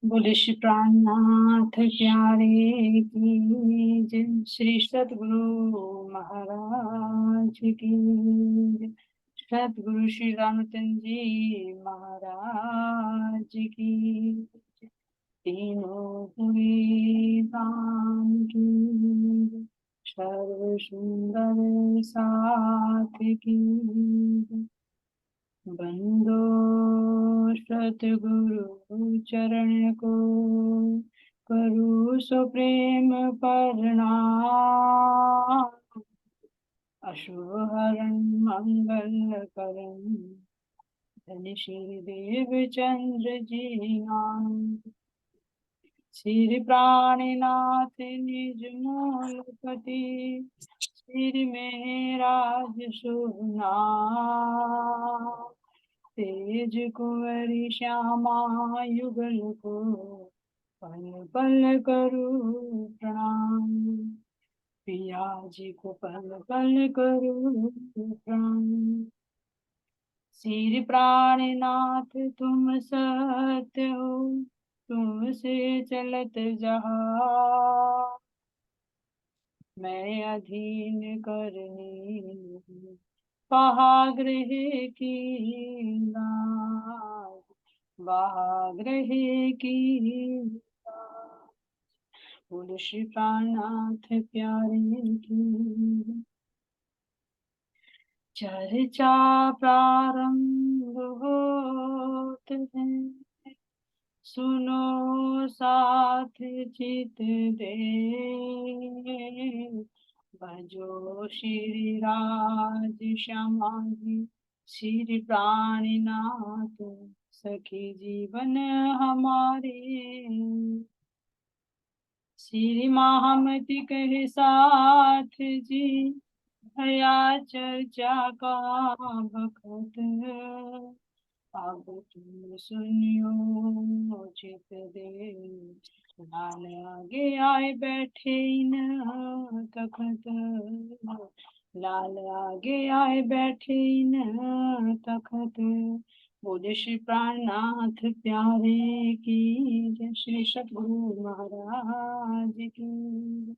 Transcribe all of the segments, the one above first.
बोले श्री प्राणनाथ प्यारे की जय। श्री सतगुरु महाराज की जय। सतगुरु श्री रामचंद्र जी महाराज की जय। तीनों हुए राम की जय। सर्व सुंदर साथ की जय। बंदो सतगुरु चरण को करू सो प्रेम प्रणाम। अशुभ हरण मंगल करण धन श्री देव चंद्र जी नाम। श्री प्राणनाथ निज मूलपति श्री मेहराज सुना। तेज कुंवरी श्यामा युगल को पल पल करू प्रणाम। पिया जी को पल पल करू प्रणाम। श्री प्राणनाथ तुम सत्य हो तुमसे चलत जहाँ। मैं अधीन करनी पाग्रह की बाग्रह की। बोलो श्री प्राणनाथ प्यारे की। चर्चा प्रारंभ होत है सुनो साथ चित दे। भजो श्री राज श्यामा जी श्री प्राणनाथ सखी जीवन हमारे। श्री महामति कहे साथ जी भया चर्चा का बखत। अब तुम सुनियो चित दे लाल आगे आए बैठे न तखत। लाल आगे आए बैठे न तखत। बोले श्री प्राणनाथ प्यारे की जय। श्री सतगुरु महाराज की।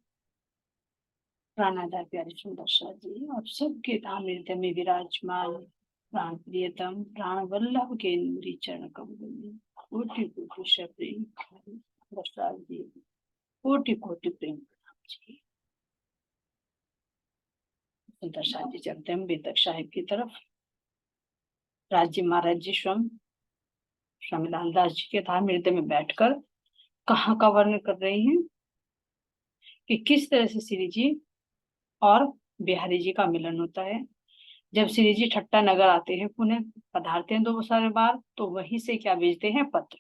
प्राणाधार प्यारे सुंदर शाह जी आप सबके धाम हृदय में विराजमान प्राण प्रियतम प्राण वल्लभ के नूरी चरण कमल में कोटि कोटि से प्रेम प्रसाद जी। कोटि कोटि प्रेम प्रणाम जी। सुंदर शाह जी चलते हैं बेतक साहिब की तरफ। राज्य महाराज जी स्वयं स्वामी लालदास जी के धाम हृदय में बैठकर कहाँ का वर्णन कर रही हैं कि किस तरह से श्री जी और बिहारी जी का मिलन होता है। जब श्री जी ठट्टा नगर आते हैं पुणे पधारते हैं 2 साल बाद तो वहीं से क्या भेजते हैं पत्र।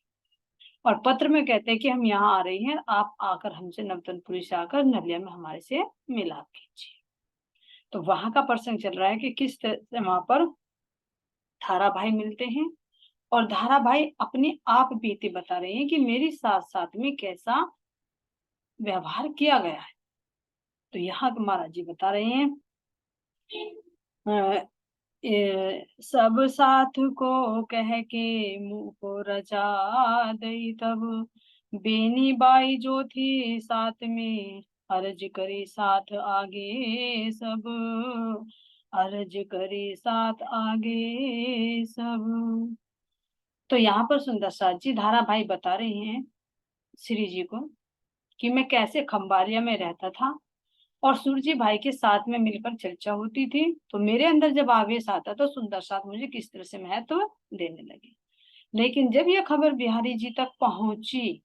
और पत्र में कहते हैं कि हम यहाँ आ रहे हैं आप आकर हमसे नवतनपुरी से आकर नलिया में हमारे से मिलाप कीजिए। तो वहां का प्रसंग चल रहा है कि किस तरह से वहां पर धारा भाई मिलते हैं और धारा भाई अपने आप बीते बता रहे हैं कि मेरी साथ साथ में कैसा व्यवहार किया गया है। तो यहाँ महाराज जी बता रहे हैं सब साथ को कह के मुंह को रचा दई तब बेनी बाई जो थी साथ में अर्ज करे साथ आगे सब। अर्ज करे साथ आगे सब। तो यहाँ पर सुंदर साथ जी धारा भाई बता रहे हैं श्री जी को कि मैं कैसे खंबालिया में रहता था और सूरजी भाई के साथ में मिलकर चर्चा होती थी तो मेरे अंदर जब आवेश आता तो सुंदर साथ मुझे किस तरह से महत्व देने लगे। लेकिन जब यह खबर बिहारी जी तक पहुंची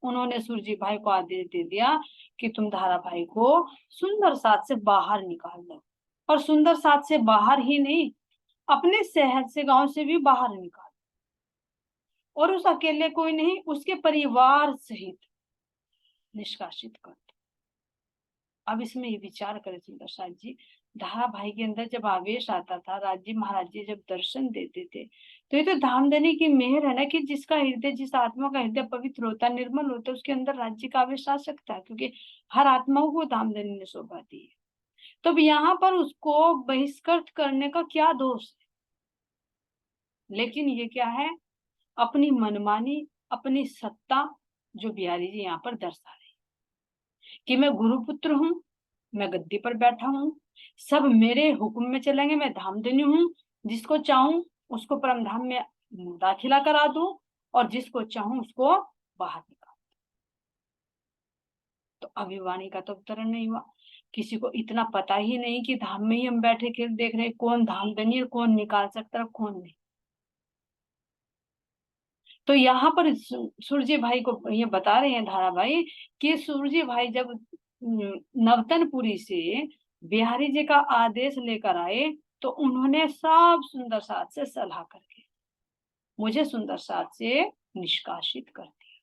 उन्होंने सूरजी भाई को आदेश दे दिया कि तुम धारा भाई को सुंदर साथ से बाहर निकाल दो। और सुंदर साथ से बाहर ही नहीं अपने शहर से गांव से भी बाहर निकाल और उस अकेले कोई नहीं उसके परिवार सहित निष्कासित कर। अब इसमें ये विचार करें सुंदर साथ जी धारा भाई के अंदर जब आवेश आता था राज्य महाराज जी जब दर्शन देते थे तो ये तो धामधनी की मेहर है ना कि जिसका हृदय जिस आत्मा का हृदय पवित्र होता निर्मल होता है उसके अंदर राज्य का आवेश आ सकता है क्योंकि हर आत्माओं को धामधनी ने शोभा दी है। तो अब यहाँ पर उसको बहिष्कृत करने का क्या दोष है। लेकिन ये क्या है अपनी मनमानी अपनी सत्ता जो बिहारी जी यहाँ पर दर्शा रहे कि मैं गुरुपुत्र हूँ, मैं गद्दी पर बैठा हूँ, सब मेरे हुक्म में चलेंगे, मैं धामधनी हूँ, जिसको चाहूं उसको परम धाम में दाखिला करा दूं और जिसको चाहूं उसको बाहर निकाल। तो अभिवाणी का तो अवतरण नहीं हुआ। किसी को इतना पता ही नहीं कि धाम में ही हम बैठे खेल देख रहे कौन धामधनी है, कौन निकाल सकता है, कौन नहीं। तो यहाँ पर सूर्य भाई को ये बता रहे हैं धारा भाई कि सूर्य भाई जब नवतनपुरी से बिहारी जी का आदेश लेकर आए तो उन्होंने सब सुंदर साथ से सलाह करके मुझे सुंदर साथ से निष्कासित कर दिया।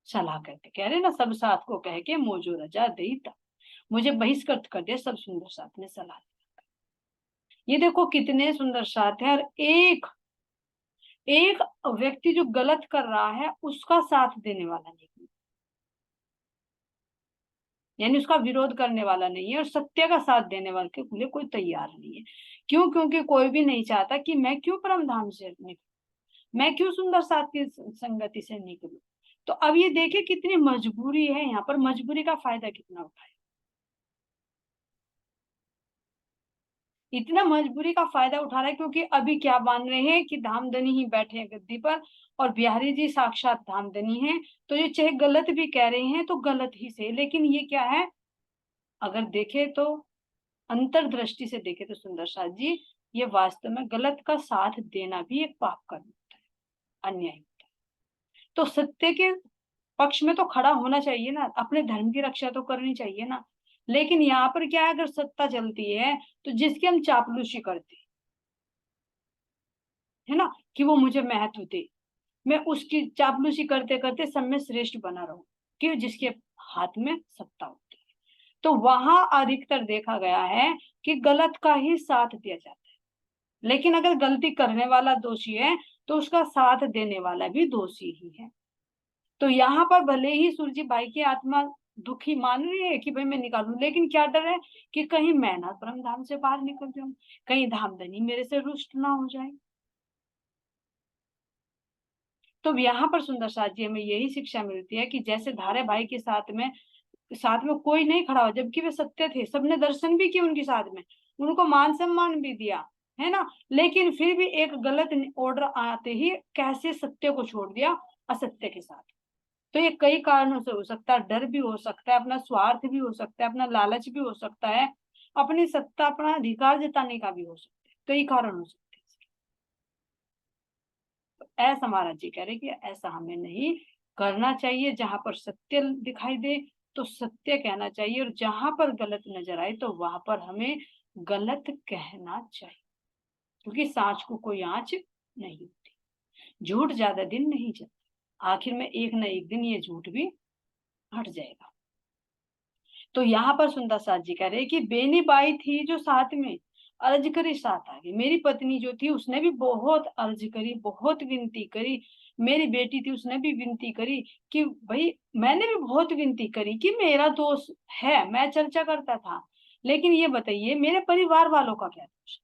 सलाह करके कह रहे ना, सब साथ को कह के मोजो रजा देता, मुझे बहिष्कृत कर दिया। सब सुंदर साथ ने सलाह दी। ये देखो कितने सुंदर साथ है, और एक एक व्यक्ति जो गलत कर रहा है उसका साथ देने वाला नहीं, यानी उसका विरोध करने वाला नहीं है, और सत्य का साथ देने वाले के लिए कोई तैयार नहीं है। क्यों? क्योंकि कोई भी नहीं चाहता कि मैं क्यों परम धाम से निकलूं, मैं क्यों सुंदर साथ की संगति से निकलूं। तो अब ये देखिए कितनी मजबूरी है, यहाँ पर मजबूरी का फायदा कितना उठाए। इतना मजबूरी का फायदा उठा रहा है क्योंकि अभी क्या मान रहे हैं कि धामधनी ही बैठे हैं गद्दी पर और बिहारी जी साक्षात धामधनी हैं। तो ये चाहे गलत भी कह रहे हैं तो गलत ही से, लेकिन ये क्या है, अगर देखे तो अंतर्दृष्टि से देखे तो सुंदर साथ जी ये वास्तव में गलत का साथ देना भी एक पाप कर्म होता है, अन्याय होता है। तो सत्य के पक्ष में तो खड़ा होना चाहिए ना, अपने धर्म की रक्षा तो करनी चाहिए ना। लेकिन यहाँ पर क्या है, अगर सत्ता चलती है तो जिसकी हम चापलूसी करते है ना कि वो मुझे महत्व दे, मैं उसकी चापलूसी करते करते सब में श्रेष्ठ बना रहूं, कि जिसके हाथ में सत्ता होती है। तो वहां अधिकतर देखा गया है कि गलत का ही साथ दिया जाता है। लेकिन अगर गलती करने वाला दोषी है तो उसका साथ देने वाला भी दोषी ही है। तो यहाँ पर भले ही सूरजी भाई की आत्मा दुखी मान रही है कि भाई मैं निकालूं, लेकिन क्या डर है कि कहीं मैं ना परम धाम से बाहर निकल जाऊं, कहीं धामधनी मेरे से रुष्ट ना हो जाए। तो यहाँ पर सुंदर साथ जी हमें यही शिक्षा मिलती है कि जैसे धारे भाई के साथ में कोई नहीं खड़ा हो, जबकि वे सत्य थे, सबने दर्शन भी किए उनके साथ में, उनको मान सम्मान भी दिया, है ना, लेकिन फिर भी एक गलत ऑर्डर आते ही कैसे सत्य को छोड़ दिया असत्य के साथ। तो ये कई कारणों से हो सकता है, डर भी हो सकता है, अपना स्वार्थ भी हो सकता है, अपना लालच भी हो सकता है, अपनी सत्ता अपना अधिकार जताने का भी हो सकता है, कई कारण हो सकते हैं। तो ऐसा महाराज जी कह रहे कि ऐसा हमें नहीं करना चाहिए। जहां पर सत्य दिखाई दे तो सत्य कहना चाहिए, और जहां पर गलत नजर आए तो वहां पर हमें गलत कहना चाहिए, क्योंकि सांच को कोई आंच नहीं होती, झूठ ज्यादा दिन नहीं चलता, आखिर में एक न एक दिन ये झूठ भी हट जाएगा। तो यहाँ पर सुंदर साथ जी कह रहे कि बेनी बाई थी जो साथ में अर्ज करे साथ आ गई। मेरी पत्नी जो थी उसने भी बहुत अर्ज करी, बहुत विनती करी। मेरी बेटी थी उसने भी विनती करी कि भाई, मैंने भी बहुत विनती करी कि मेरा दोष है, मैं चर्चा करता था, लेकिन ये बताइए मेरे परिवार वालों का क्या दोष?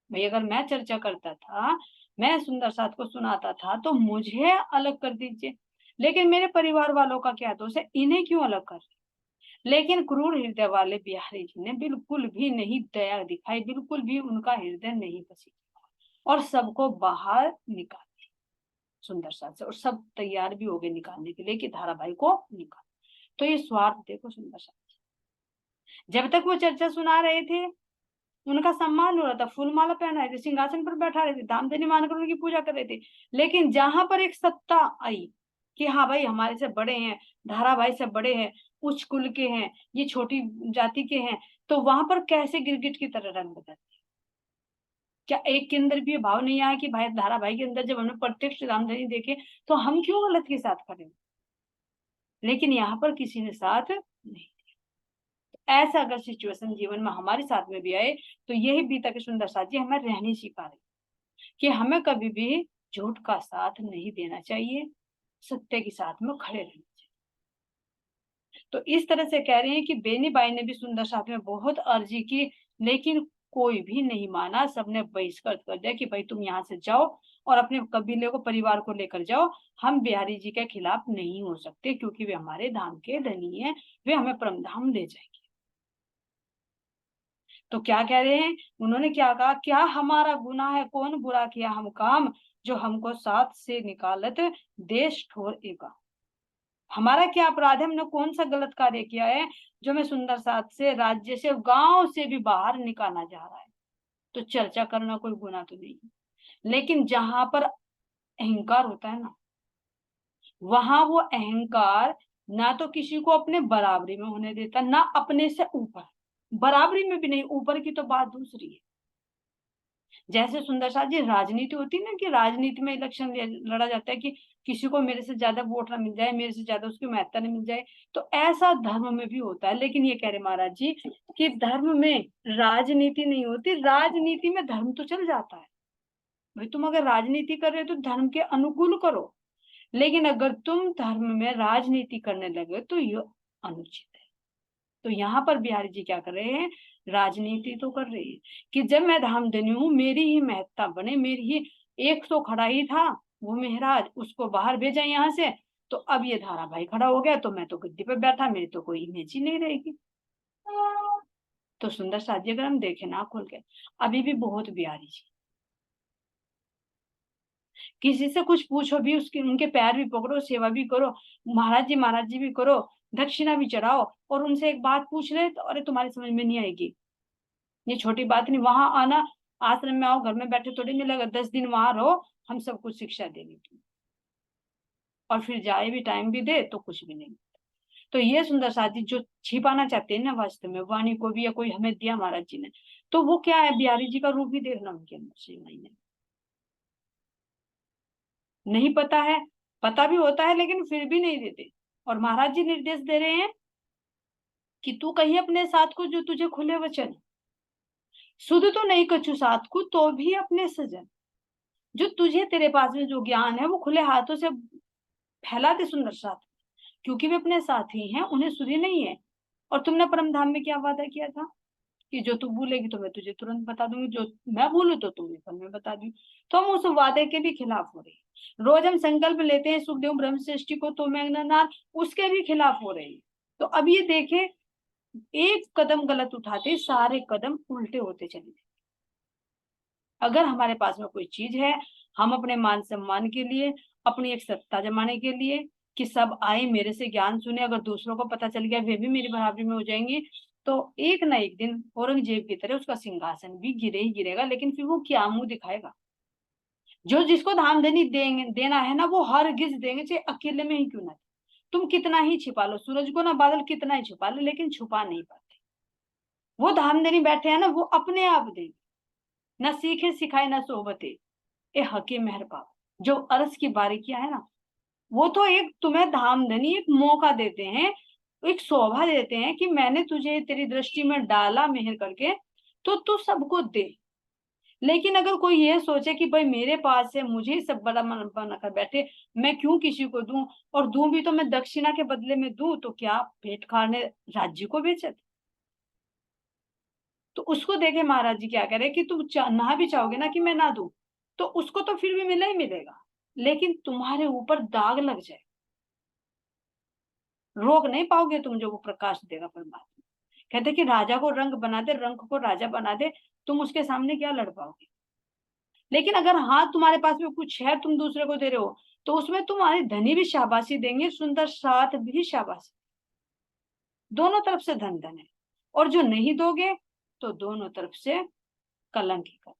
भाई अगर मैं चर्चा करता था, मैं सुंदर साथ को सुनाता था तो मुझे अलग कर दीजिए, लेकिन मेरे परिवार वालों का क्या दोष है, इन्हें क्यों अलग कर? लेकिन क्रूर हृदय वाले बिहारी जी ने बिल्कुल भी नहीं दया दिखाई, बिल्कुल भी उनका हृदय नहीं पसी, और सबको बाहर निकाल दिया सुंदर साथ से, और सब तैयार भी हो गए निकालने के लिए कि धाराभाई को निकाल। तो ये स्वार्थ देखो सुंदर साथ, जब तक वो चर्चा सुना रहे थे उनका सम्मान हो रहा था, फूल माला पहनाए थे, सिंहासन पर बैठा रहे थे, धामधनी मानकर उनकी पूजा कर रहे थे। लेकिन जहां पर एक सत्ता आई कि हाँ भाई हमारे से बड़े हैं, धाराभाई से बड़े हैं, उच्च कुल के हैं, ये छोटी जाति के हैं, तो वहां पर कैसे गिरगिट की तरह रंग बदलते? क्या एक के अंदर भी ये भाव नहीं आया कि भाई धाराभाई के अंदर जब हमने प्रत्यक्ष रामधनी देखे तो हम क्यों गलत के साथ खड़े? लेकिन यहाँ पर किसी ने साथ नहीं। ऐसा अगर सिचुएशन जीवन में हमारे साथ में भी आए तो यही बीता के सुंदर साथ जी हमें रहनी सिखा रहे कि हमें कभी भी झूठ का साथ नहीं देना चाहिए, सत्य के साथ में खड़े रहना चाहिए। तो इस तरह से कह रहे हैं कि बेनी बाई ने भी सुंदर साथ में बहुत अर्जी की, लेकिन कोई भी नहीं माना, सबने बहिष्कृत कर दिया कि भाई तुम यहाँ से जाओ और अपने कबीले को, परिवार को लेकर जाओ, हम बिहारी जी के खिलाफ नहीं हो सकते क्योंकि वे हमारे धाम के धनी हैं, वे हमें परम धाम ले जाएंगे। तो क्या कह रहे हैं उन्होंने, क्या कहा, क्या हमारा गुनाह है, कौन बुरा किया हम काम, जो हमको साथ से निकालत देश ठोर एगा। हमारा क्या अपराध है, हमने कौन सा गलत कार्य किया है जो हमें सुंदर साथ से, राज्य से, गांव से भी बाहर निकालना जा रहा है। तो चर्चा करना कोई गुनाह तो नहीं है, लेकिन जहां पर अहंकार होता है ना, वहां वो अहंकार ना तो किसी को अपने बराबरी में होने देता, ना अपने से ऊपर, बराबरी में भी नहीं, ऊपर की तो बात दूसरी है। जैसे सुंदर साथ जी राजनीति होती है ना, कि राजनीति में इलेक्शन लड़ा जाता है कि किसी को मेरे से ज्यादा वोट ना मिल जाए, मेरे से ज्यादा उसकी महत्ता नहीं मिल जाए, तो ऐसा धर्म में भी होता है। लेकिन ये कह रहे महाराज जी कि धर्म में राजनीति नहीं होती, राजनीति में धर्म तो चल जाता है। भाई तुम अगर राजनीति कर रहे हो तो धर्म के अनुकूल करो, लेकिन अगर तुम धर्म में राजनीति करने लगे तो ये अनुचित है। तो यहाँ पर बिहारी जी क्या कर रहे हैं, राजनीति तो कर रहे हैं कि जब मैं धामधनी हूँ, मेरी ही महत्ता बने, मेरी ही, एक तो खड़ा ही था वो महाराज, उसको बाहर भेजा यहाँ से, तो अब ये धारा भाई खड़ा हो गया, तो मैं तो गद्दी पे बैठा, मेरी तो कोई इमेज ही नहीं रहेगी। तो सुंदर साथ जी अगर हम देखें ना खोल के, अभी भी बहुत बिहारी जी, किसी से कुछ पूछो भी, उसके उनके पैर भी पकड़ो, सेवा भी करो, महाराज जी भी करो, दक्षिणा भी चढ़ाओ, और उनसे एक बात पूछ ले तो अरे तुम्हारी समझ में नहीं आएगी, ये छोटी बात नहीं, वहां आना, आश्रम में आओ, घर में बैठे थोड़ी मिलेगा, 10 दिन वहां रहो, हम सब कुछ शिक्षा देंगे तुम्हें, और फिर जाए भी, टाइम भी दे तो कुछ भी नहीं। तो ये सुंदर साथी जो छिपाना चाहते हैं ना वास्तव में वाणी को भी, या कोई हमें दिया महाराज जी ने, तो वो क्या है, बिहारी जी का रूप भी देखना उनके अंदर से नहीं, नहीं पता है, पता भी होता है लेकिन फिर भी नहीं देते। और महाराज जी निर्देश दे रहे हैं कि तू कहीं अपने साथ को, जो तुझे खुले वचन, शुद्ध तो नहीं कछु साथ को, तो भी अपने सजन, जो तुझे, तेरे पास में जो ज्ञान है वो खुले हाथों से फैला दे सुंदर साथ, क्योंकि वे अपने साथी हैं, उन्हें सुधी नहीं है। और तुमने परम धाम में क्या वादा किया था कि जो तू भूलेगी तो मैं तुझे तुरंत बता दूंगी, जो मैं भूलू तो तुम्हें पल में बता दूंगी। तो हम उस वादे के भी खिलाफ हो रहे हैं। रोज हम संकल्प लेते हैं सुखदेव ब्रह्म सृष्टि को तो मैं उसके भी खिलाफ हो रहे हैं। तो अब ये देखे, एक कदम गलत उठाते सारे कदम उल्टे होते चले। अगर हमारे पास में कोई चीज है, हम अपने मान सम्मान के लिए, अपनी एक सत्ता जमाने के लिए, कि सब आए मेरे से ज्ञान सुने, अगर दूसरों को पता चल गया वे भी मेरी बराबरी में हो जाएंगे, तो एक ना एक दिन औरंगजेब की तरह उसका सिंहासन भी गिरे ही गिरेगा। लेकिन फिर वो क्या मुंह दिखाएगा, जो जिसको धामधनी देंगे देना है ना, वो हर गिज देंगे, चाहे अकेले में ही क्यों ना। तुम कितना ही छिपा लो सूरज को ना, बादल कितना ही छुपा लो, लेकिन छुपा नहीं पाते। वो धामधनी बैठे हैं ना, वो अपने आप देंगे, न सीखे सिखाए न सोबते, ए हके मेहरबान। जो अर्श की बारीकियां है ना, वो तो एक तुम्हें धामधनी एक मौका देते हैं, एक शोभा देते हैं कि मैंने तुझे तेरी दृष्टि में डाला मेहर करके, तो तू सबको दे। लेकिन अगर कोई ये सोचे कि भाई मेरे पास है, मुझे ही सब बड़ा मन बना कर बैठे, मैं क्यों किसी को दूं, और दूं भी तो मैं दक्षिणा के बदले में दूं, तो क्या पेट खाने राज्य को बेचे। तो उसको देखे महाराज जी क्या कह रहे कि तुम ना भी चाहोगे ना कि मैं ना दूं, तो उसको तो फिर भी मिला ही मिलेगा, लेकिन तुम्हारे ऊपर दाग लग जाए, रोक नहीं पाओगे तुम जो वो प्रकाश देगा परमात्मा। कहते कि राजा को रंग बना दे, रंग को राजा बना दे, तुम उसके सामने क्या लड़ पाओगे। लेकिन अगर हाँ तुम्हारे पास में कुछ है, तुम दूसरे को दे रहे हो, तो उसमें तुम्हारे धनी भी शाबाशी देंगे, सुंदर साथ भी शाबाशी, दोनों तरफ से धन धन है। और जो नहीं दोगे तो दोनों तरफ से कलंक ही।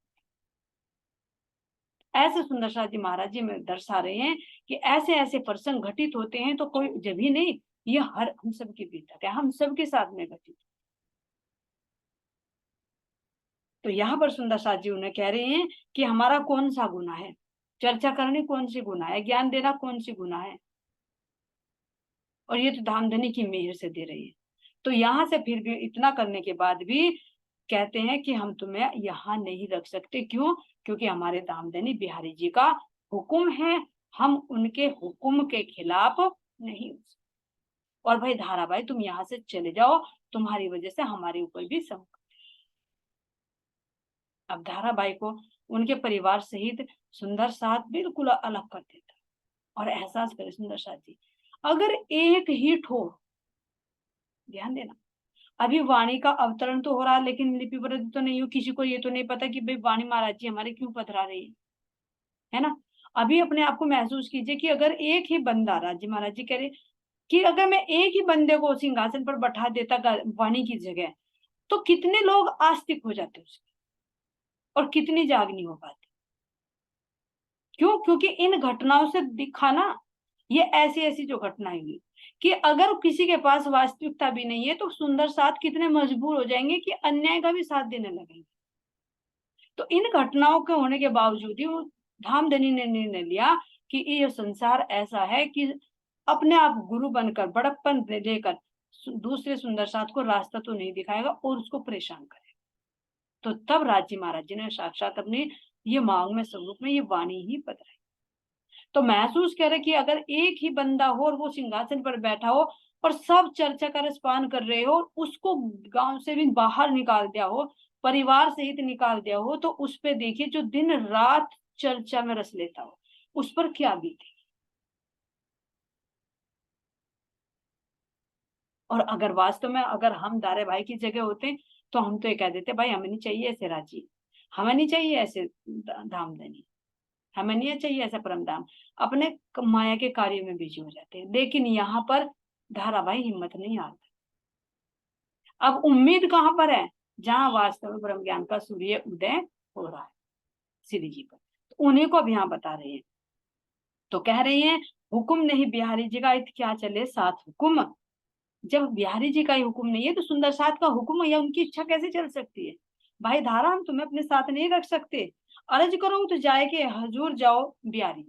ऐसे सुंदर शाह जी महाराज जी में दर्शा रहे हैं कि ऐसे ऐसे प्रसंग घटित होते हैं, तो कोई जब ही नहीं, ये हर हम सब की बीतक है, हम सबके साथ में घटित। तो यहाँ पर सुंदर साथ जी उन्हें कह रहे हैं कि हमारा कौन सा गुना है, चर्चा करनी कौन सी गुना है, ज्ञान देना कौन सी गुना है, और ये तो धामधनी की मेहर से दे रही है। तो यहाँ से फिर भी इतना करने के बाद भी कहते हैं कि हम तुम्हें यहाँ नहीं रख सकते, क्यों, क्योंकि हमारे धामधनी बिहारी जी का हुक्म है, हम उनके हुक्म के खिलाफ नहीं हो सकते। और भाई धाराभाई तुम यहाँ से चले जाओ, तुम्हारी वजह से हमारे ऊपर भी संकट। अब धाराबाई को उनके परिवार सहित सुंदर साथ बिल्कुल अलग कर देता। और एहसास करे सुंदर साथ जी, अगर एक ही ठोर, ध्यान देना, अभी वाणी का अवतरण तो हो रहा है लेकिन लिपिबद्ध तो नहीं हो, किसी को ये तो नहीं पता कि भाई वाणी महाराज जी हमारे क्यों पधरा रहे हैं, है ना। अभी अपने आप को महसूस कीजिए कि अगर एक ही बंदा, राज्य महाराज जी कह रहे कि अगर मैं एक ही बंदे को सिंहासन पर बैठा देता वाणी की जगह, तो कितने लोग आस्तिक हो जाते उसके, और कितनी जागनी हो पाती। क्यों? क्योंकि इन घटनाओं से दिखा ना, ये ऐसी ऐसी जो घटनाएं हुई कि अगर किसी के पास वास्तविकता भी नहीं है तो सुंदर साथ कितने मजबूर हो जाएंगे कि अन्याय का भी साथ देने लगेंगे। तो इन घटनाओं के होने के बावजूद ही वो धामधनी ने निर्णय लिया कि ये संसार ऐसा है कि अपने आप गुरु बनकर बड़प्पन लेकर दूसरे सुंदर साथ को रास्ता तो नहीं दिखाएगा और उसको परेशान करेगा। तो तब राज्य महाराज जी ने साक्षात अपनी ये मांग में स्वरूप में ये वाणी ही बदलाई। तो महसूस करे कि अगर एक ही बंदा हो और वो सिंहासन पर बैठा हो और सब चर्चा का रसपान कर रहे हो, उसको गांव से भी बाहर निकाल दिया हो, परिवार सहित निकाल दिया हो, तो उस पे देखिए जो दिन रात चर्चा में रस लेता हो उस पर क्या बीते। और अगर वास्तव में अगर हम दारे भाई की जगह होते तो हम तो ये कह देते, भाई हमें नहीं चाहिए ऐसे राजी, हमें नहीं चाहिए ऐसे धामधनी, हमें नहीं चाहिए ऐसा परम धाम, अपने माया के कार्य में बिजी हो जाते हैं। लेकिन यहाँ पर धारावाही हिम्मत नहीं हारता। अब उम्मीद कहाँ पर है? जहां वास्तव में ब्रह्म ज्ञान का सूर्य उदय हो रहा है श्री जी पर, तो उन्हीं को अब यहाँ बता रहे हैं। तो कह रही हैं, हुक्म नहीं बिहारी जी का इत क्या चले साथ हुक्म। जब बिहारी जी का ही हुक्म नहीं है तो सुंदर साथ का हुक्म या उनकी इच्छा कैसे चल सकती है? भाई धारा, हम तुम्हें अपने साथ नहीं रख सकते, अर्ज करो तो जाए के हजूर जाओ बिहारी।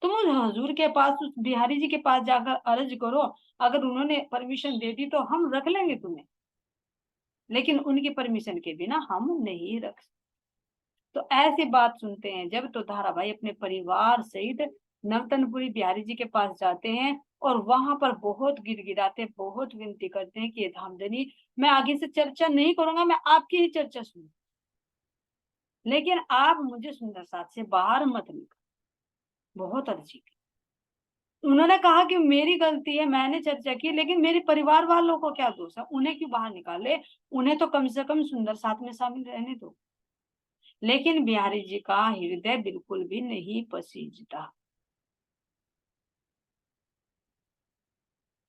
तुम उस हजूर के पास, उस बिहारी जी के पास जाकर अर्ज करो, अगर उन्होंने परमिशन दे दी तो हम रख लेंगे तुम्हें, लेकिन उनकी परमिशन के बिना हम नहीं रख सकते। तो ऐसी बात सुनते हैं जब, तो धारा भाई अपने परिवार सहित नवतनपुरी बिहारी जी के पास जाते हैं और वहां पर बहुत गिड़गिड़ाते, बहुत विनती करते हैं कि धामधनी, मैं आगे से चर्चा नहीं करूंगा, मैं आपकी ही चर्चा सुनूं, लेकिन आप मुझे सुंदर साथ से बाहर मत निकाल। बहुत अर्जी की। उन्होंने कहा कि मेरी गलती है, मैंने चर्चा की, लेकिन मेरे परिवार वालों को क्या दोष है, उन्हें क्यों बाहर निकाले, उन्हें तो कम से कम सुंदर साथ में शामिल रहने दो। लेकिन बिहारी जी का हृदय बिल्कुल भी नहीं पसीजता।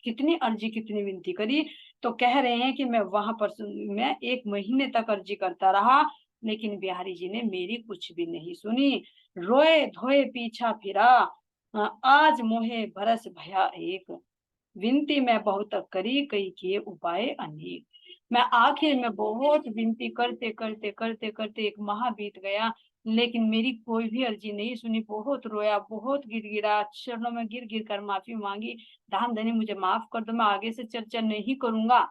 कितनी अर्जी, कितनी विनती करी, तो कह रहे हैं कि मैं वहां पर मैं 1 महीने तक अर्जी करता रहा, लेकिन बिहारी जी ने मेरी कुछ भी नहीं सुनी। रोए धोए पीछा फिरा, आज मोहे बरस भया एक, विनती मैं बहुत करी कई किए उपाय अनेक। मैं आखिर में बहुत विनती करते करते करते करते 1 माह बीत गया, लेकिन मेरी कोई भी अर्जी नहीं सुनी। बहुत रोया, बहुत गिड़गिड़ा, चरणों में गिर गिर कर माफी मांगी, धाम धनी मुझे माफ कर दो, मैं आगे से चर्चा नहीं करूंगा।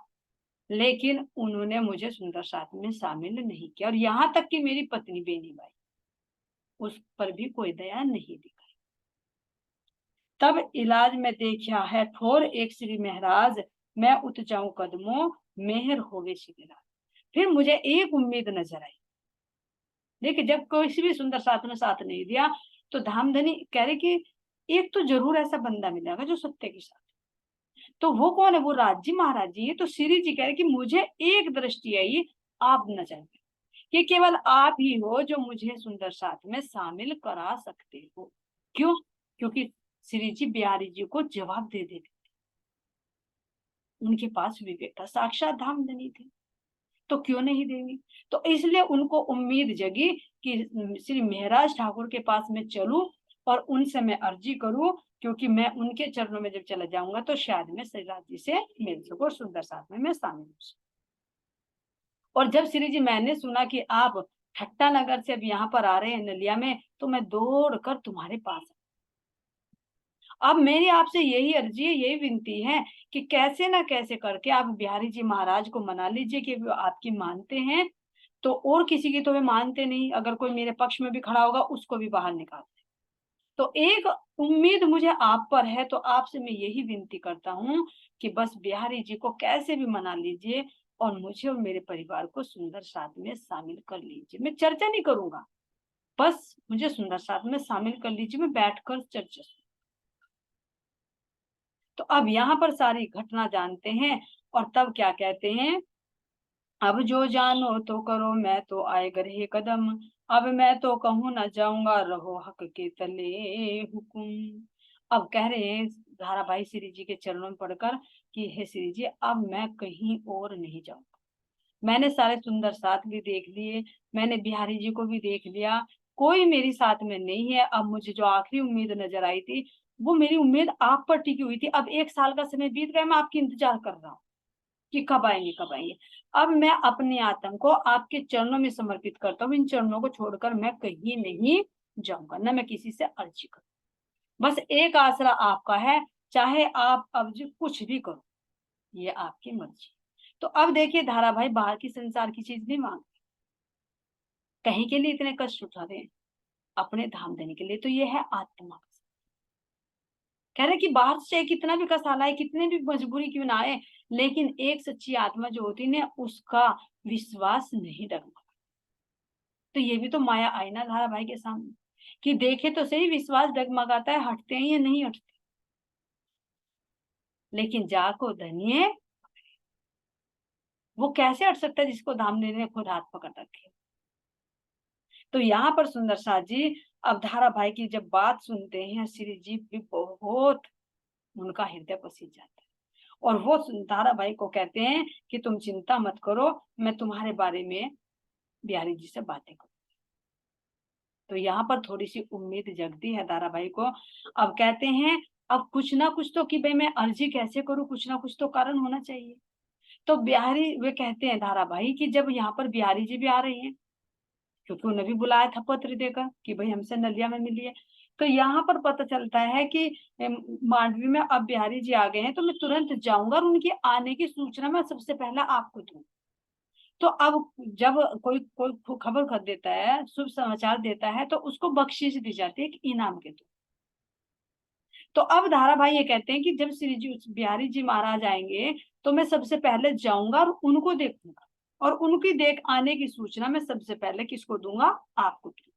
लेकिन उन्होंने मुझे सुंदर साथ में शामिल नहीं किया, और यहाँ तक कि मेरी पत्नी बेनी बाई, उस पर भी कोई दया नहीं दिखाई। तब इलाज में देखा है ठोर एक श्री महाराज, मैं उठ जाऊं कदमों मेहर होवे शिविराज। फिर मुझे एक उम्मीद नजर आई। देखिए, जब किसी भी सुंदर साथ ने साथ नहीं दिया तो धामधनी कह रहे कि एक तो जरूर ऐसा बंदा मिलेगा जो सत्य के साथ। तो वो कौन है? वो राज्य महाराज जी है। तो श्री जी कह रहे कि मुझे एक दृष्टि आई, आप नजर में, कि केवल आप ही हो जो मुझे सुंदर साथ में शामिल करा सकते हो। क्यों? क्योंकि श्री जी बिहारी जी को जवाब दे देते, उनके पास विवेक था, साक्षात धामधनी थे, तो क्यों नहीं देंगे। तो इसलिए उनको उम्मीद जगी कि श्री मेहराज ठाकुर के पास मैं चलूं और उनसे मैं अर्जी करूं, क्योंकि मैं उनके चरणों में जब चला जाऊंगा तो शायद मैं श्रीराज जी से मिल सकूं, सुंदर साथ में मैं शामिल हो सकूं। और जब श्री जी मैंने सुना कि आप ठट्टा नगर से अब यहाँ पर आ रहे हैं नलिया में, तो मैं दौड़ कर तुम्हारे पास। अब मेरी आपसे यही अर्जी है, यही विनती है कि कैसे ना कैसे करके आप बिहारी जी महाराज को मना लीजिए कि वो आपकी मानते हैं, तो और किसी की तो वे मानते नहीं, अगर कोई मेरे पक्ष में भी खड़ा होगा उसको भी बाहर निकाल दे। तो एक उम्मीद मुझे आप पर है, तो आपसे मैं यही विनती करता हूँ कि बस बिहारी जी को कैसे भी मना लीजिए और मुझे और मेरे परिवार को सुंदर साथ में शामिल कर लीजिए। मैं चर्चा नहीं करूंगा, बस मुझे सुंदर साथ में शामिल कर लीजिए, मैं बैठकर चर्चा। तो अब यहाँ पर सारी घटना जानते हैं और तब क्या कहते हैं, अब जो जानो तो करो, मैं तो आए गरे कदम, अब मैं तो कहूँ न जाऊंगा, रहो हक के तले हुकुम। अब कह रहे हैं धाराभाई श्री जी के चरणों में पढ़कर कि हे श्री जी, अब मैं कहीं और नहीं जाऊंगा। मैंने सारे सुंदर साथ भी देख लिए, मैंने बिहारी जी को भी देख लिया, कोई मेरी साथ में नहीं है। अब मुझे जो आखिरी उम्मीद नजर आई थी, वो मेरी उम्मीद आप पर टिकी हुई थी। अब 1 साल का समय बीत गया, मैं आपकी इंतजार कर रहा हूँ कि कब आएंगे कब आएंगे। अब मैं अपने आत्म को आपके चरणों में समर्पित करता हूँ, इन चरणों को छोड़कर मैं कहीं नहीं जाऊंगा, न मैं किसी से अर्जी करूँ। बस एक आसरा आपका है, चाहे आप अब जो कुछ भी करो, ये आपकी मर्जी। तो अब देखिए धाराभाई बाहर की संसार की चीज नहीं मांग, कहीं के लिए इतने कष्ट उठा रहे हैं, अपने धाम देने के लिए। तो ये है आत्मा। कह रहे कि बाहर से कितना भी कसाला है, कितने भी मजबूरी क्यों ना आए, लेकिन एक सच्ची आत्मा जो होती है उसका विश्वास नहीं डगमगा। तो ये भी तो माया आई ना धाराभाई के सामने, कि देखे तो सही विश्वास डगमगाता है, हटते हैं या नहीं हटते। लेकिन जाको धनिये, वो कैसे हट सकता है जिसको धाम देने ने खुद हाथ पकड़ रखे। तो यहाँ पर सुंदर साथ जी अब धाराभाई की जब बात सुनते हैं, श्री जी भी बहुत, उनका हृदय पसीज जाता है और वो धाराभाई को कहते हैं कि तुम चिंता मत करो, मैं तुम्हारे बारे में बिहारी जी से बातें करूं। तो यहाँ पर थोड़ी सी उम्मीद जगती है धाराभाई को। अब कहते हैं अब कुछ ना कुछ तो, कि भाई मैं अर्जी कैसे करूं, कुछ ना कुछ तो कारण होना चाहिए। तो बिहारी वे कहते हैं धाराभाई कि जब यहाँ पर बिहारी जी भी आ रही हैं, क्योंकि उन्हें भी बुलाया था पत्र देकर कि भाई हमसे नलिया में मिलिए। तो यहाँ पर पता चलता है कि मांडवी में अब बिहारी जी आ गए हैं, तो मैं तुरंत जाऊंगा और उनके आने की सूचना मैं सबसे पहले आपको दूं। तो अब जब कोई कोई खबर कर देता है, शुभ समाचार देता है, तो उसको बख्शीश दी जाती है कि इनाम के तौर। तो अब धाराभाई ये कहते हैं कि जब श्री जी बिहारी जी महाराज आएंगे, तो मैं सबसे पहले जाऊंगा और उनको देखूंगा, और उनकी देख आने की सूचना मैं सबसे पहले किसको दूंगा, आपको दूंगा।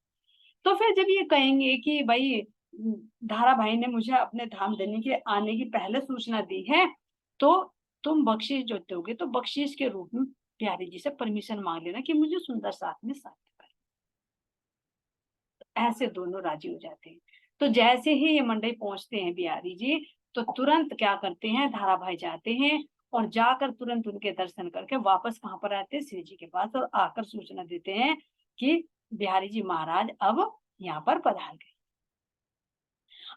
तो फिर जब ये कहेंगे कि भाई धाराभाई ने मुझे अपने धाम देने के आने की पहले सूचना दी है, तो तुम बख्शीश जो दोगे, तो बख्शीश के रूप में प्यारी जी से परमिशन मांग लेना कि मुझे सुंदर साथ में साथ कर। ऐसे दोनों राजी हो जाते हैं। तो जैसे ही ये मंडई पहुंचते हैं बिहारी जी, तो तुरंत क्या करते हैं, धाराभाई जाते हैं और जाकर तुरंत उनके दर्शन करके वापस कहाँ पर आते हैं, श्री जी के पास, और आकर सूचना देते हैं कि बिहारी जी महाराज अब यहाँ पर पधार गए।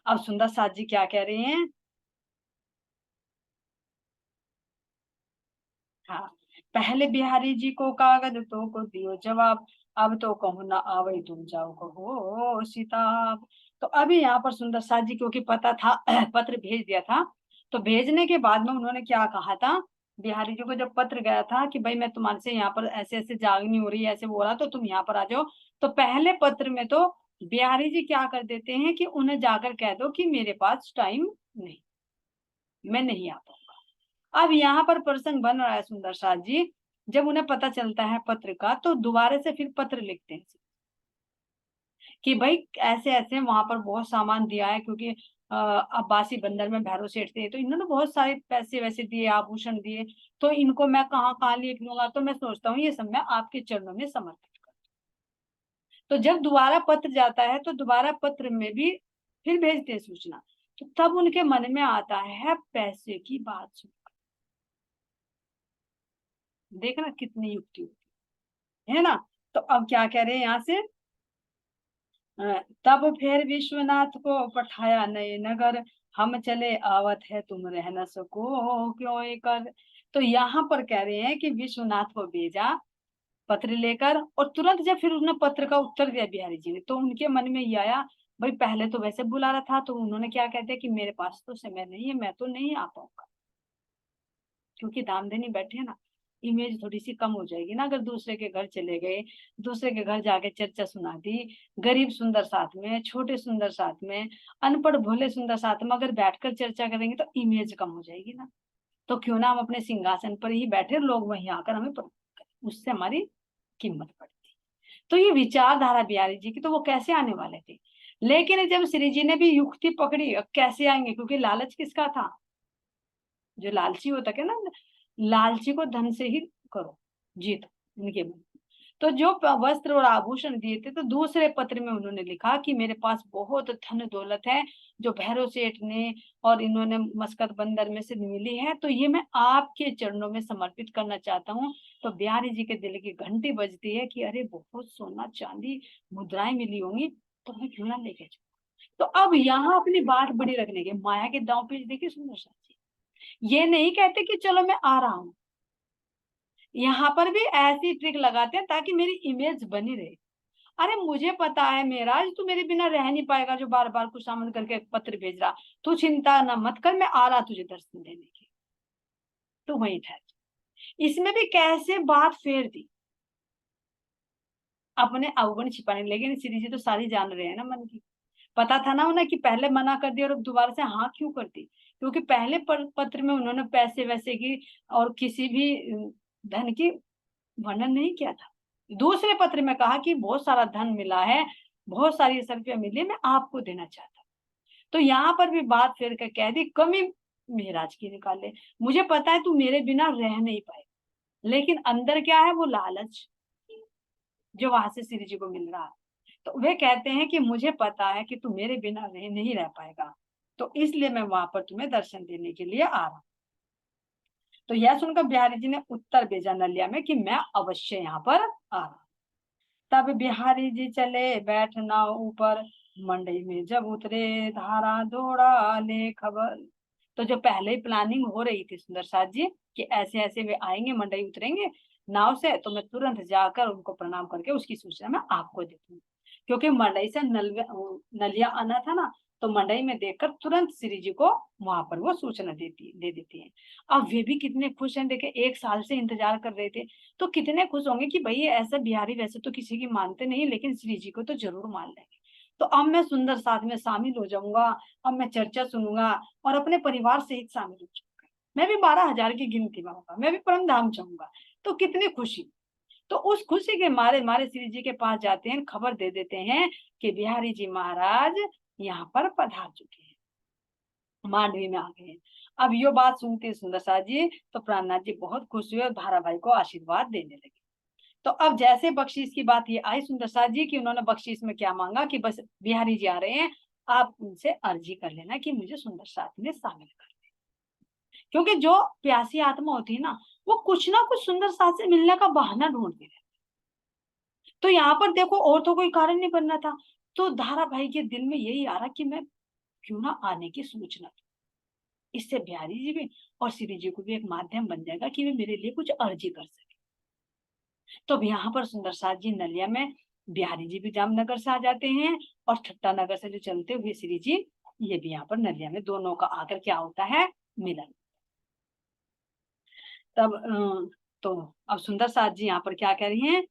अब सुंदर साथ जी क्या कह रहे हैं, हाँ, पहले बिहारी जी को कागज तो को दियो जवाब, अब तो कहूँ ना आवई तुम जाओ कहो सीताब। तो अभी यहाँ पर सुंदर साथ जी, क्योंकि पता था पत्र भेज दिया था, तो भेजने के बाद में उन्होंने क्या कहा था, बिहारी जी को जब पत्र गया था कि भाई मैं तुम्हारे से यहाँ पर ऐसे ऐसे जागनी हो रही है, ऐसे बोला, तो तुम यहाँ पर आ जाओ। तो पहले पत्र में तो बिहारी जी क्या कर देते हैं कि उन्हें जाकर कह दो कि मेरे पास टाइम नहीं, मैं नहीं आ पाऊंगा। अब यहाँ पर प्रसंग बन रहा है सुंदर साथ जी, जब उन्हें पता चलता है पत्र का, तो दोबारा से फिर पत्र लिखते हैं कि भाई ऐसे ऐसे वहां पर बहुत सामान दिया है, क्योंकि अब्बासी बंदर में भैरव सेठ थे, तो इन्होंने बहुत सारे पैसे वैसे दिए, आभूषण दिए, तो इनको मैं कहाँ कहाँ लिख लूंगा, तो मैं सोचता हूँ ये सब मैं आपके चरणों में समर्पित कर। तो जब दोबारा पत्र जाता है, तो दोबारा पत्र में भी फिर भेजते हैं सूचना, तो तब उनके मन में आता है पैसे की बात सुन। देखना कितनी युक्ति होती है ना। तो अब क्या कह रहे हैं यहाँ से, तब फिर विश्वनाथ को पठाया नए नगर, हम चले आवत है तुम रह न सको क्यों कर। तो यहाँ पर कह रहे हैं कि विश्वनाथ को भेजा पत्र लेकर, और तुरंत जब फिर उसने पत्र का उत्तर दिया बिहारी जी ने, तो उनके मन में ये आया, भाई पहले तो वैसे बुला रहा था, तो उन्होंने क्या कहते हैं कि मेरे पास तो समय नहीं है, मैं तो नहीं आ पाऊंगा, क्योंकि दामदनी बैठे ना, इमेज थोड़ी सी कम हो जाएगी ना अगर दूसरे के घर चले गए, दूसरे के घर जाके चर्चा सुना दी, गरीब सुंदर साथ में, छोटे सुंदर साथ में, अनपढ़ भोले सुंदर साथ में अगर बैठकर चर्चा करेंगे तो इमेज कम हो जाएगी ना। तो क्यों ना हम अपने सिंहासन पर ही बैठे, लोग वहीं आकर हमें प्रणाम करें, उससे हमारी कीमत बढ़ती। तो ये विचारधारा बिहारी जी की, तो वो कैसे आने वाले थे? लेकिन जब श्री जी ने भी युक्ति पकड़ी, अब कैसे आएंगे, क्योंकि लालच किसका था? जो लालची होता है ना, लालची को धन से ही करो जीत उनके मन। तो जो वस्त्र और आभूषण दिए थे, तो दूसरे पत्र में उन्होंने लिखा कि मेरे पास बहुत धन दौलत है जो भैरव सेठ ने और इन्होंने मस्कत बंदर में से मिली है, तो ये मैं आपके चरणों में समर्पित करना चाहता हूँ। तो बिहारी जी के दिल की घंटी बजती है कि अरे बहुत सोना चांदी मुद्राएं मिली होंगी, तो मैं क्यों ना लेके जाऊं। तो अब यहाँ अपनी बात बड़ी रखने के माया के दांव पेच देखिए सुंदर साथी, ये नहीं कहते कि चलो मैं आ रहा हूं, यहाँ पर भी ऐसी ट्रिक लगाते हैं ताकि मेरी इमेज बनी रहे। अरे मुझे पता है मेराज, तू मेरे बिना रह नहीं पाएगा, जो बार बार कुछ सामन करके पत्र भेज रहा, तू चिंता ना मत कर, मैं आ रहा तुझे दर्शन देने के, तू वहीं ठहर। इसमें भी कैसे बात फेर दी, अपने अवगुण छिपाने। लेकिन श्री जी तो सारी जान रहे हैं ना मन की, पता था ना उन्हें कि पहले मना कर दिया और अब दोबारा से हाँ क्यों कर दी, क्योंकि पहले पत्र में उन्होंने पैसे वैसे की और किसी भी धन की वर्णन नहीं किया था। दूसरे पत्र में कहा कि बहुत सारा धन मिला है, बहुत सारी रुपया मिली, मैं आपको देना चाहता हूँ। तो यहाँ पर भी बात फेर कर कह दी, कमी मेहराज की निकाले, मुझे पता है तू मेरे बिना रह नहीं पाए, लेकिन अंदर क्या है, वो लालच जो वहां से श्री जी को मिल रहा है। तो वे कहते हैं कि मुझे पता है कि तू मेरे बिना नहीं रह पाएगा, तो इसलिए मैं वहां पर तुम्हें दर्शन देने के लिए आ रहा हूं। तो यह सुनकर बिहारी जी ने उत्तर भेजा नलिया में कि मैं अवश्य यहाँ पर आ रहा हूं। तब बिहारी जी चले बैठ नाव ऊपर, मंडई में जब उतरे धारा दौड़ा ले खबर। तो जो पहले ही प्लानिंग हो रही थी सुंदर साथ जी कि ऐसे ऐसे वे आएंगे, मंडई उतरेंगे नाव से, तो मैं तुरंत जाकर उनको प्रणाम करके उसकी सूचना मैं आपको दे दूंगी। क्योंकि मंडई से नलिया आना था ना, तो मंडई में देखकर तुरंत श्री जी को वहां पर वो सूचना दे देती है। अब वे भी कितने खुश हैं, देखे 1 साल से इंतजार कर रहे थे, तो कितने खुश होंगे कि भाई ऐसा बिहारी वैसे तो किसी की मानते नहीं, लेकिन श्री जी को तो जरूर मान लेंगे। तो अब मैं सुंदर साथ में शामिल हो जाऊंगा, अब मैं चर्चा सुनूंगा और अपने परिवार सहित शामिल हो जाऊंगा, मैं भी 12,000 की गिनती में होगा, मैं भी परम धाम जाऊंगा। तो कितनी खुशी। तो उस खुशी के मारे मारे श्री जी के पास जाते हैं, खबर दे देते हैं कि बिहारी जी महाराज यहाँ पर पधार चुके हैं, मांडवी में आ गए हैं। अब यो बात सुनते सुंदर साथ जी तो प्राणनाथ जी बहुत खुश हुए और धारा भाई को आशीर्वाद देने लगे। तो अब जैसे बख्शीश की बात ये आई सुंदर साथ जी की, उन्होंने बख्शीश में क्या मांगा कि बस बिहारी जी आ रहे हैं, आप उनसे अर्जी कर लेना कि मुझे सुंदर साथ में शामिल कर दे। क्योंकि जो प्यासी आत्मा होती है ना, वो कुछ ना कुछ सुंदर साथ से मिलने का बहाना ढूंढती है। तो यहाँ पर देखो और तो कोई कारण नहीं बनना था, तो धारा भाई के दिल में यही आ रहा कि मैं क्यों ना आने की सूचना दूं। इससे बिहारी जी भी और श्री जी को भी एक माध्यम बन जाएगा कि वे मेरे लिए कुछ अर्जी कर सके। तो अब यहाँ पर सुंदर साथ जी नलिया में, बिहारी जी भी जामनगर से आ जाते हैं और ठट्टा नगर से जो चलते हुए श्री जी, ये भी यहाँ पर नलिया में, दोनों का आकर क्या होता है, मिलन। तब तो अब सुंदर साथ जी यहाँ पर क्या कह रही हैं,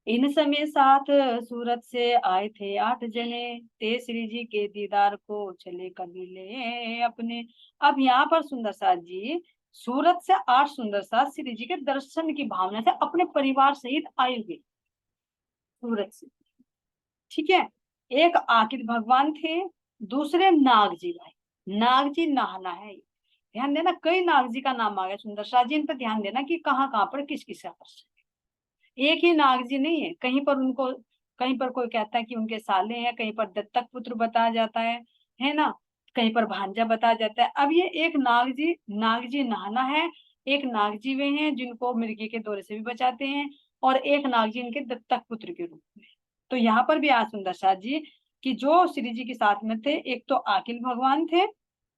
इन समय साथ सूरत से आए थे 8 जने, ते श्री जी के दीदार को चले कबीले अपने। अब यहाँ पर सुंदर साथ जी सूरत से 8 सुंदर साथ श्री जी के दर्शन की भावना से अपने परिवार सहित आए हुए सूरत से, ठीक है। एक आकिर भगवान थे, दूसरे नागजी भाई, नागजी नहाना है, ध्यान देना कई नागजी का नाम आ गया सुंदर साथ जी, इन पर ध्यान देना कि कहाँ कहाँ पर किस किस का प्रश्न, एक ही नाग जी नहीं है, कहीं पर उनको, कहीं पर कोई कहता है कि उनके साले हैं, कहीं पर दत्तक पुत्र बताया जाता है ना, कहीं पर भांजा बताया जाता है। अब ये एक नाग जी नहाना है, एक नाग जी वे हैं जिनको मिर्गी के दौरे से भी बचाते हैं, और एक नाग जी इनके दत्तक पुत्र के रूप में। तो यहाँ पर भी आज सुंदर साथ जी कि जो श्री जी के साथ में थे, एक तो आकिल भगवान थे,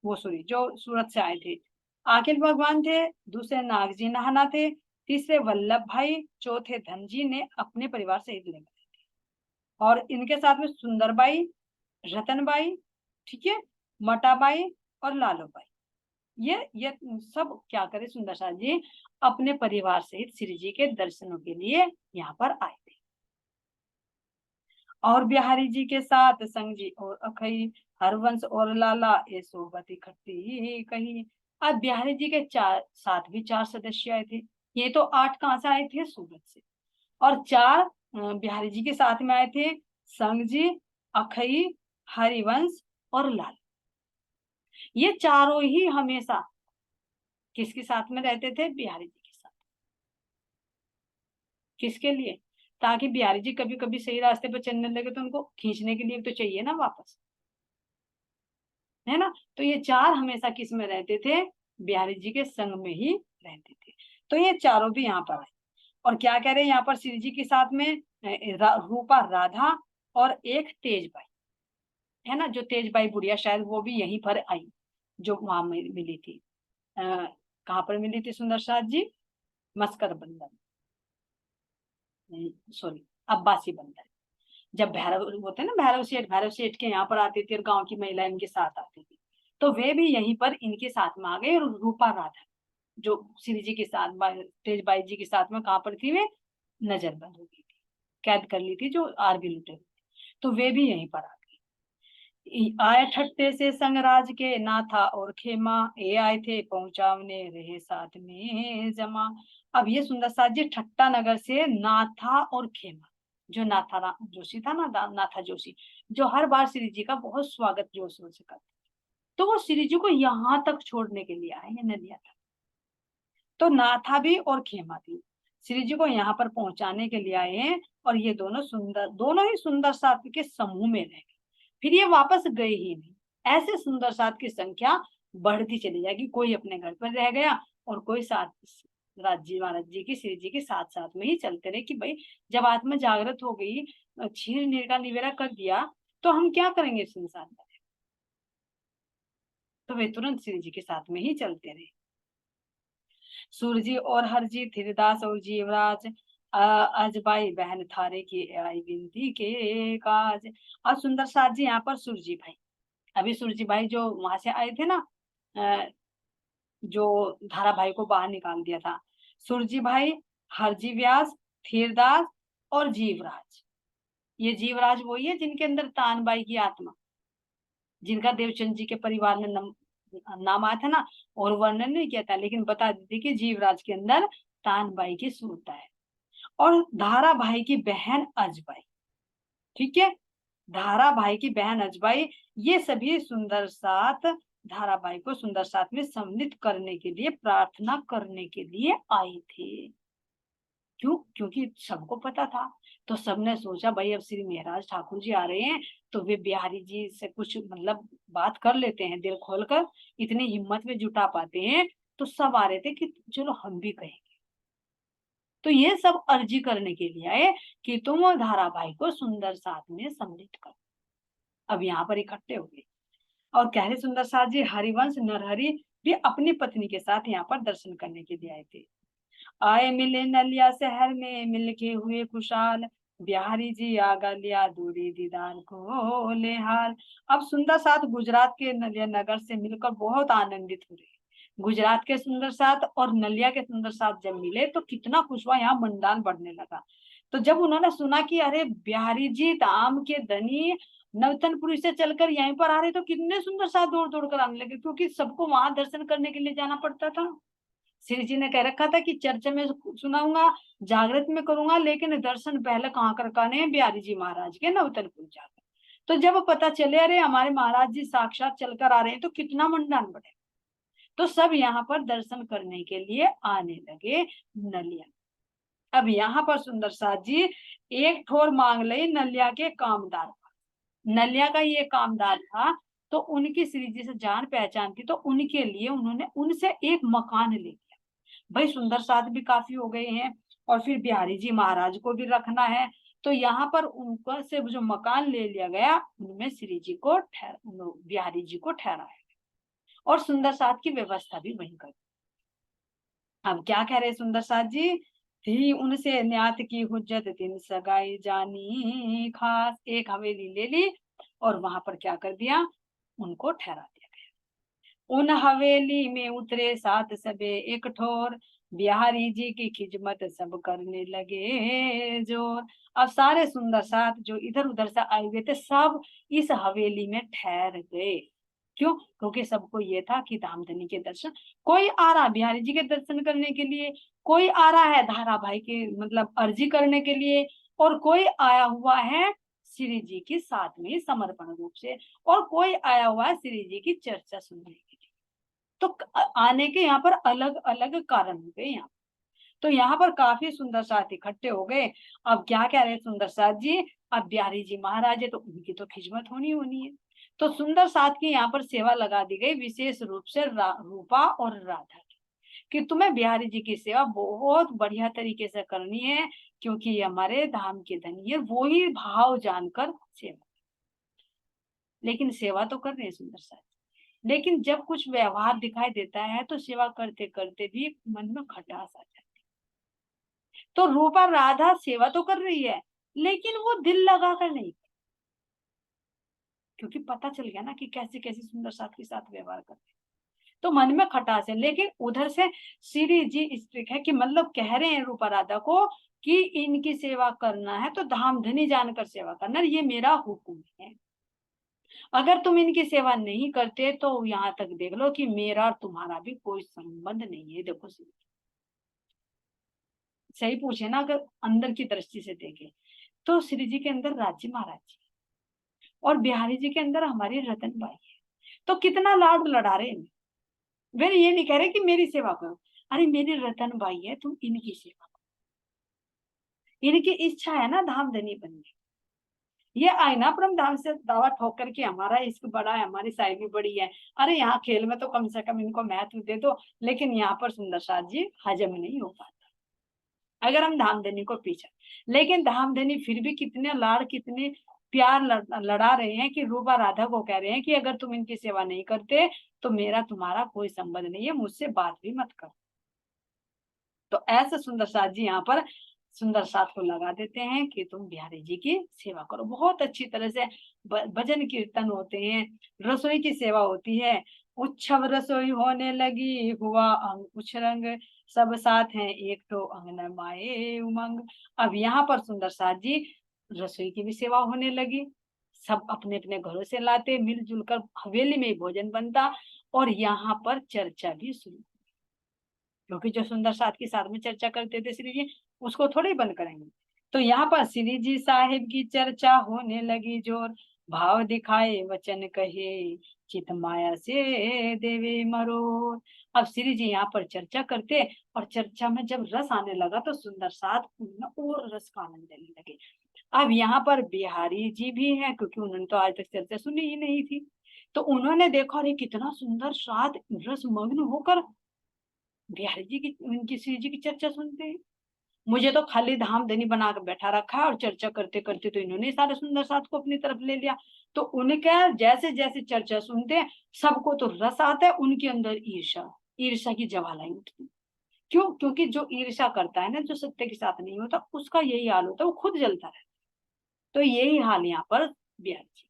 वो सॉरी जो सूरत से आए थे आकिल भगवान थे, दूसरे नाग जी नहाना थे, तीसरे वल्लभ भाई, चौथे धनजी ने अपने परिवार से ईद लेकर, और इनके साथ में सुंदरबाई, रतनबाई, ठीक है, मटाबाई और लालूबाई, ये सब क्या करे सुंदर साथ जी अपने परिवार सहित श्री जी के दर्शनों के लिए यहाँ पर आए थे। और बिहारी जी के साथ संग जी और अखई, हरवंश और लाला, ये सोबत इकट्ठी कही। अब बिहारी जी के साथ भी 4 सदस्य आए थे। ये तो 8 कहाँ से आए थे? सूरत से। और 4 बिहारी जी के साथ में आए थे, संग जी, अखई, हरिवंश और लाल। ये चारों ही हमेशा किसके साथ में रहते थे? बिहारी जी के साथ। किसके लिए? ताकि बिहारी जी कभी कभी सही रास्ते पर चलने लगे तो उनको खींचने के लिए तो चाहिए ना वापस, है ना। तो ये 4 हमेशा किस में रहते थे? बिहारी जी के संग में ही रहते थे। तो ये चारों भी यहाँ पर आए। और क्या कह रहे हैं यहाँ पर? श्री जी के साथ में रूपा राधा और एक तेजबाई, है ना। जो तेजबाई बुढ़िया शायद वो भी यहीं पर आई, जो वहां मिली थी। कहाँ पर मिली थी सुंदर साथ जी? मस्कर बंदर, सॉरी, अब्बासी बंदर। जब भैरव होते ना, भैरव सेठ के यहाँ पर आते थे और गांव की महिला इनके साथ आती थी, तो वे भी यहीं पर इनके साथ में आ गए। और रूपा राधा जो श्री जी के साथ, तेजबाई जी के साथ में कहाँ पर थी? वे नजरबंद हो गई थी, कैद कर ली थी जो आरबी लुटे, तो वे भी यहीं पर आ गए। आए ठट्टे से संगराज के नाथा और खेमा, ये आए थे पहुंचावने रहे साथ में जमा। अब ये सुंदर साथ जी ठट्टा नगर से नाथा और खेमा, जो नाथा जोशी था ना, नाथा जोशी, जो हर बार श्री जी का बहुत स्वागत जोश से करते, तो वो श्री जी को यहाँ तक छोड़ने के लिए आए हैं, नलिया तक। तो नाथा भी और खेमा भी श्री जी को यहाँ पर पहुंचाने के लिए आए हैं। और ये दोनों ही सुंदर साथ के समूह में रह गए, फिर ये वापस गए ही नहीं। ऐसे सुंदर साथ की संख्या बढ़ती चली जाएगी, कोई अपने घर पर रह गया और कोई साथ राज्य महाराज जी की, श्री जी के साथ साथ में ही चलते रहे कि भाई जब आत्मा जागृत हो गई, क्षीर निर्का निवेरा कर दिया, तो हम क्या करेंगे संसार में? तो वे तुरंत श्री जी के साथ में ही चलते रहे। सूरजी और हरजी, धीरदास और जीवराज, अजबाई बहन थारे की आई विनती के काज। और सुंदर साथ जी यहाँ पर सुरजी भाई, अभी सुरजी भाई जो वहां से आए थे ना, जो धारा भाई को बाहर निकाल दिया था, सुरजी भाई, हरजी व्यास, धीरदास और जीवराज। ये जीवराज वही है जिनके अंदर तानबाई की आत्मा, जिनका देवचंद जी के परिवार में नाम आया था ना, और वर्णन नहीं किया था, लेकिन बता देती कि जीवराज के अंदर तानबाई की सूरता है। और धारा भाई की बहन अजबाई, ठीक है, धारा भाई की बहन अजबाई, ये सभी सुंदर साथ धारा भाई को सुंदर साथ में सम्मिलित करने के लिए, प्रार्थना करने के लिए आए थे। क्यों? क्योंकि सबको पता था, तो सबने सोचा भाई अब श्री महाराज ठाकुर जी आ रहे हैं, तो वे बिहारी जी से कुछ मतलब बात कर लेते हैं, दिल खोलकर इतनी हिम्मत में जुटा पाते हैं। तो सब आ रहे थे कि चलो हम भी कहेंगे। तो ये सब अर्जी करने के लिए आए कि तुम धारा भाई को सुंदर साथ में सम्मिलित करो। अब यहाँ पर इकट्ठे हो गए और कह रहे सुंदर साथ जी, हरिवंश नरहरि भी अपनी पत्नी के साथ यहाँ पर दर्शन करने के लिए आए थे। आए मिले नलिया शहर में, मिलके हुए खुशहाल, बिहारी जी आगा लिया दूरी दीदार को ले हाल। अब सुंदर साथ गुजरात के नलिया नगर से मिलकर बहुत आनंदित हो रहे। गुजरात के सुंदर साथ और नलिया के सुंदर साथ जब मिले तो कितना खुश हुआ, यहाँ मंडान बढ़ने लगा। तो जब उन्होंने सुना कि अरे बिहारी जी दाम के धनी नवतनपुरी से चलकर यहीं पर आ रहे, तो कितने सुंदर साथ दौड़ दौड़ कर आने लगे, क्योंकि सबको वहां दर्शन करने के लिए जाना पड़ता था। श्री जी ने कह रखा था कि चर्चा में सुनाऊंगा, जागृत में करूंगा, लेकिन दर्शन पहले कहाँ कर करने हैं? बिहारी जी महाराज के नवतनपुर जाकर। तो जब पता चले अरे हमारे महाराज जी साक्षात चलकर आ रहे हैं, तो कितना मंडान बढ़े। तो सब यहाँ पर दर्शन करने के लिए आने लगे नलिया। अब यहाँ पर सुंदर साथ जी एक ठोर मांग ले नलिया के कामदार का। नलिया का ये कामदार था, तो उनकी श्री जी से जान पहचान थी, तो उनके लिए उन्होंने उनसे एक मकान ले लिया। भाई सुंदर साथ भी काफी हो गए हैं और फिर बिहारी जी महाराज को भी रखना है, तो यहाँ पर उनको से जो मकान ले लिया गया, उनमें श्री जी को बिहारी जी को ठहराया और सुंदर साथ की व्यवस्था भी वहीं कर। अब क्या कह रहे सुंदर साथ जी, थी उनसे न्यात की हुज्जत दिन सगाई जानी खास, एक हवेली ले ली और वहां पर क्या कर दिया, उनको ठहरा दिया गया। उन हवेली में उतरे साथ सबे एक ठोर, बिहारी जी की खिदमत सब करने लगे जोर। अब सारे सुंदर साथ जो इधर उधर से आए हुए थे, सब इस हवेली में ठहर गए। क्यों? क्योंकि सबको ये था कि धामधनी के दर्शन, कोई आ रहा बिहारी जी के दर्शन करने के लिए, कोई आ रहा है धारा भाई की मतलब अर्जी करने के लिए, और कोई आया हुआ है श्री जी के साथ में समर्पण रूप से, और कोई आया हुआ है श्री जी की चर्चा सुनने के लिए। तो आने के यहाँ पर अलग अलग कारण हो गए यहाँ। तो यहाँ पर काफी सुंदर साथ इकट्ठे हो गए। अब क्या कह रहे हैं सुंदर साथ जी, अब बिहारी जी महाराज है तो उनकी तो खिदमत होनी है। तो सुंदर साथ की यहाँ पर सेवा लगा दी गई, विशेष रूप से रूपा और राधा की, कि तुम्हें बिहारी जी की सेवा बहुत बढ़िया तरीके से करनी है, क्योंकि ये हमारे धाम के धनी है, वो ही भाव जानकर सेवा। लेकिन सेवा तो कर रहे हैं सुंदर साथ, लेकिन जब कुछ व्यवहार दिखाई देता है तो सेवा करते करते भी मन में खटास आ जाती है। तो रूपा राधा सेवा तो कर रही है, लेकिन वो दिल लगाकर नहीं, क्योंकि पता चल गया ना कि कैसे कैसे सुंदर साथ के साथ व्यवहार करते हैं। तो मन में खटास है, लेकिन उधर से श्री जी स्ट्रिक्ट है कि मतलब कह रहे हैं रूपा राधा को कि इनकी सेवा करना है तो धामधनी जानकर सेवा करना, ये मेरा हुक्म है। अगर तुम इनकी सेवा नहीं करते तो यहाँ तक देख लो कि मेरा और तुम्हारा भी कोई संबंध नहीं है। देखो सही पूछे ना, अगर अंदर की दृष्टि से देखे तो श्री जी के अंदर राज्य महाराज जी और बिहारी जी के अंदर हमारी रतन बाई है, तो कितना लाड लड़ा रहे हैं। वे ये नहीं कह रहे कि मेरी सेवा करो, अरे मेरी रतन बाई है, तुम इनकी सेवा करो। इनकी इच्छा है ना धामधनी बनने, ये आए ना परम धाम से दावा ठोक करके हमारा इश्क बड़ा है, हमारी साइबी बड़ी है। अरे यहाँ खेल में तो कम से कम इनको महत्व दे दो, लेकिन यहाँ पर सुंदर साथ जी हजम नहीं हो पाता अगर हम धामधनी को पीछा। लेकिन धामधनी फिर भी कितने लाड़ कितने प्यार लड़ा रहे हैं कि रूपा राधा को कह रहे हैं कि अगर तुम इनकी सेवा नहीं करते तो मेरा तुम्हारा कोई संबंध नहीं है, मुझसे बात भी मत करो। तो ऐसे सुंदर साथ जी यहाँ पर सुंदर साथ को लगा देते हैं कि तुम बिहारी जी की सेवा करो। बहुत अच्छी तरह से भजन कीर्तन होते हैं, रसोई की सेवा होती है। उच्छव रसोई होने लगी, हुआ अंग कुछ रंग, सब साथ हैं एक तो अंगन माए उमंग। अब यहाँ पर सुंदर साथ जी रसोई की भी सेवा होने लगी, सब अपने अपने घरों से लाते, मिलजुल कर हवेली में भोजन बनता, और यहाँ पर चर्चा भी शुरू, क्योंकि जो सुंदर साथ के साथ में चर्चा करते थे श्री जी, उसको थोड़े ही बंद करेंगे। तो यहाँ पर श्री जी साहिब की चर्चा होने लगी जोर, भाव दिखाए वचन कहे, चित माया से देवे मरोर। अब श्री जी यहाँ पर चर्चा करते, और चर्चा में जब रस आने लगा तो सुंदर साथ उनमें और रस का आनंद लेने लगे। अब यहाँ पर बिहारी जी भी हैं, क्योंकि उन्होंने तो आज तक चर्चा सुनी ही नहीं थी, तो उन्होंने देखा अरे कितना सुंदर साथ रस मग्न होकर बिहारी जी की उनकी श्री जी की चर्चा सुनते हैं। मुझे तो खाली धामधनी बना कर बैठा रखा है, और चर्चा करते करते तो इन्होंने सारे सुंदर साथ को अपनी तरफ ले लिया। तो उनका जैसे जैसे चर्चा सुनते हैं सबको तो रस आता है, उनके अंदर ईर्षा ईर्षा की ज्वालाएं उठती। क्यों? क्योंकि जो ईर्षा करता है ना, जो सत्य के साथ नहीं होता, उसका यही हाल होता है, वो खुद जलता रहता है। तो यही हाल यहाँ पर बिहारी जी।